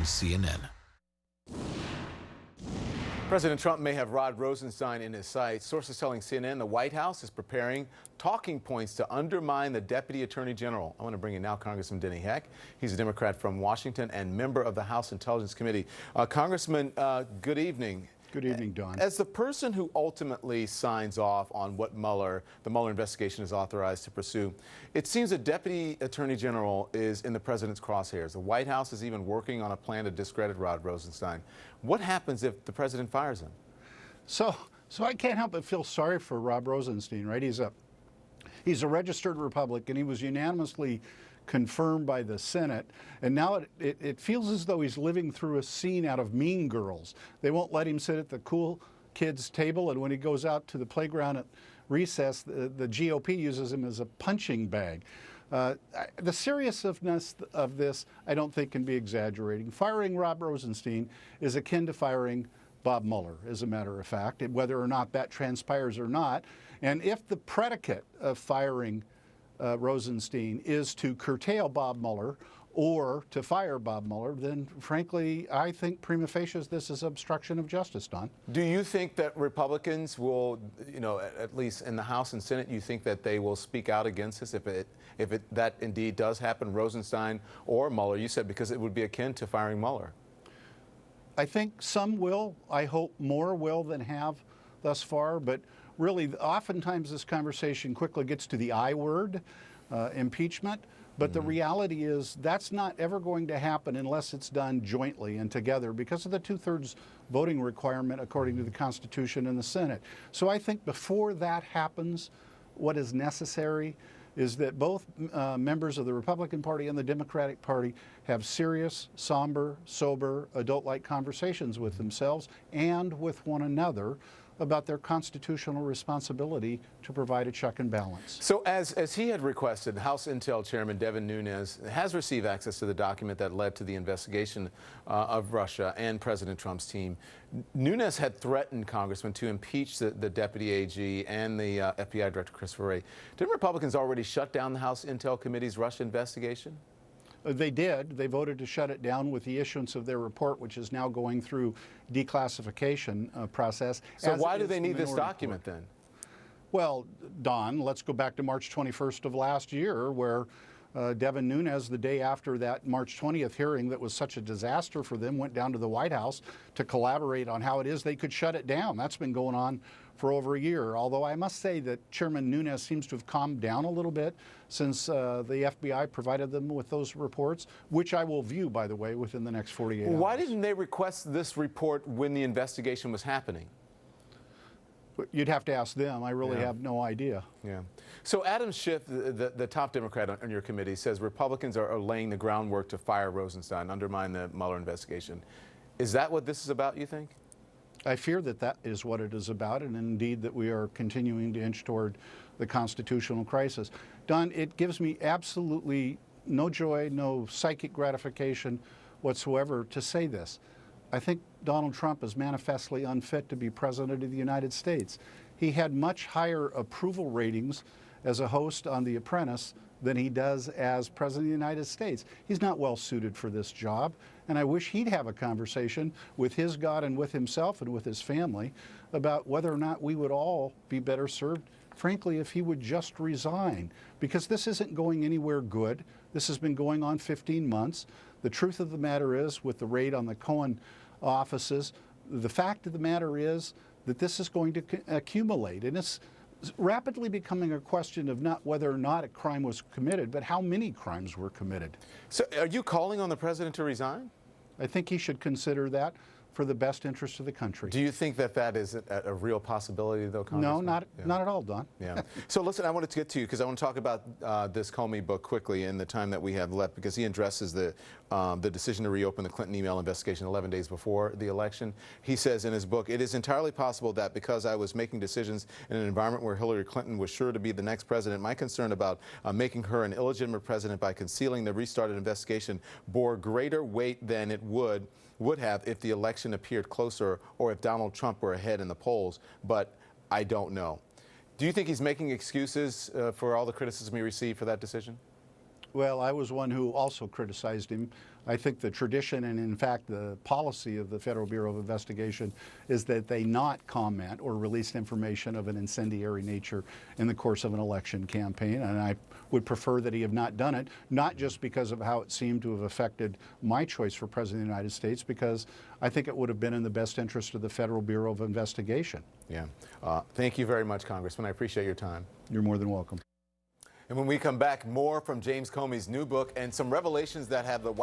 CNN. President Trump may have Rod Rosenstein in his sights. Sources telling CNN the White House is preparing talking points to undermine the Deputy Attorney General. I want to bring in now Congressman Denny Heck. He's a Democrat from Washington and member of the House Intelligence Committee. Congressman, good evening. Good evening, Don. As the person who ultimately signs off on what the Mueller investigation is authorized to pursue, it seems the Deputy Attorney General is in the president's crosshairs. The White House is even working on a plan to discredit Rod Rosenstein. What happens if the president fires him? So I can't help but feel sorry for Rod Rosenstein, right? He's a registered Republican. He was unanimously confirmed by the Senate, and now it feels as though he's living through a scene out of Mean Girls. They won't let him sit at the cool kids' table, and when he goes out to the playground at recess, the GOP uses him as a punching bag. The seriousness of this, I don't think, can be exaggerating. Firing Rod Rosenstein is akin to firing Bob Mueller, as a matter of fact, whether or not that transpires or not. And if the predicate of firing Rosenstein is to curtail Bob Mueller or to fire Bob Mueller, then frankly, I think prima facie this is obstruction of justice, Don. Do you think that Republicans will, at least in the House and Senate, you think that they will speak out against this if that indeed does happen, Rosenstein or Mueller? You said because it would be akin to firing Mueller. I think some will. I hope more will than have thus far, but really, oftentimes this conversation quickly gets to the I word, impeachment. But the reality is that's not ever going to happen unless it's done jointly and together because of the 2/3 voting requirement according to the Constitution and the Senate. So I think before that happens, what is necessary is that both members of the Republican Party and the Democratic Party have serious, somber, sober, adult-like conversations with themselves and with one another about their constitutional responsibility to provide a check and balance. So as he had requested, House Intel Chairman Devin Nunes has received access to the document that led to the investigation of Russia and President Trump's team. Nunes had threatened Congressmen to impeach the Deputy AG and the FBI Director Christopher Wray. Didn't Republicans already shut down the House Intel Committee's Russia investigation? They did. They voted to shut it down with the issuance of their report, which is now going through declassification process. So why do they need this document then? Well, Don, let's go back to March 21st of last year, where Devin Nunes, the day after that March 20th hearing that was such a disaster for them, went down to the White House to collaborate on how it is they could shut it down. That's been going on for over a year, although I must say that Chairman Nunes seems to have calmed down a little bit since the FBI provided them with those reports, which I will view, by the way, within the next 48 hours. Why didn't they request this report when the investigation was happening? You'd have to ask them. I really have no idea. Yeah. So Adam Schiff, the top Democrat on your committee, says Republicans are laying the groundwork to fire Rosenstein, undermine the Mueller investigation. Is that what this is about, you think? I fear that that is what it is about, and indeed that we are continuing to inch toward the constitutional crisis. Don, it gives me absolutely no joy, no psychic gratification whatsoever to say this. I think Donald Trump is manifestly unfit to be president of the United States. He had much higher approval ratings as a host on The Apprentice than he does as president of the United States. He's not well suited for this job, and I wish he'd have a conversation with his God and with himself and with his family about whether or not we would all be better served, frankly, if he would just resign, because this isn't going anywhere good. This has been going on 15 months. The truth of the matter is, with the raid on the Cohen offices, the fact of the matter is that this is going to accumulate, and it's rapidly becoming a question of not whether or not a crime was committed, but how many crimes were committed. So are you calling on the president to resign? I think he should consider that for the best interest of the country. Do you think that that is a real possibility, though, Congressman? No, not at all, Don. Yeah. So listen, I wanted to get to you because I want to talk about this Comey book quickly in the time that we have left, because he addresses the decision to reopen the Clinton email investigation 11 days before the election. He says in his book, "It is entirely possible that because I was making decisions in an environment where Hillary Clinton was sure to be the next president, my concern about making her an illegitimate president by concealing the restarted investigation bore greater weight than it would have if the election appeared closer or if Donald Trump were ahead in the polls, but I don't know." Do you think he's making excuses for all the criticism he received for that decision? Well, I was one who also criticized him I think the tradition and, in fact, the policy of the Federal Bureau of Investigation is that they not comment or release information of an incendiary nature in the course of an election campaign. And I would prefer that he have not done it, not just because of how it seemed to have affected my choice for President of the United States, because I think it would have been in the best interest of the Federal Bureau of Investigation. Yeah. Thank you very much, Congressman. I appreciate your time. You're more than welcome. And when we come back, more from James Comey's new book and some revelations that have the White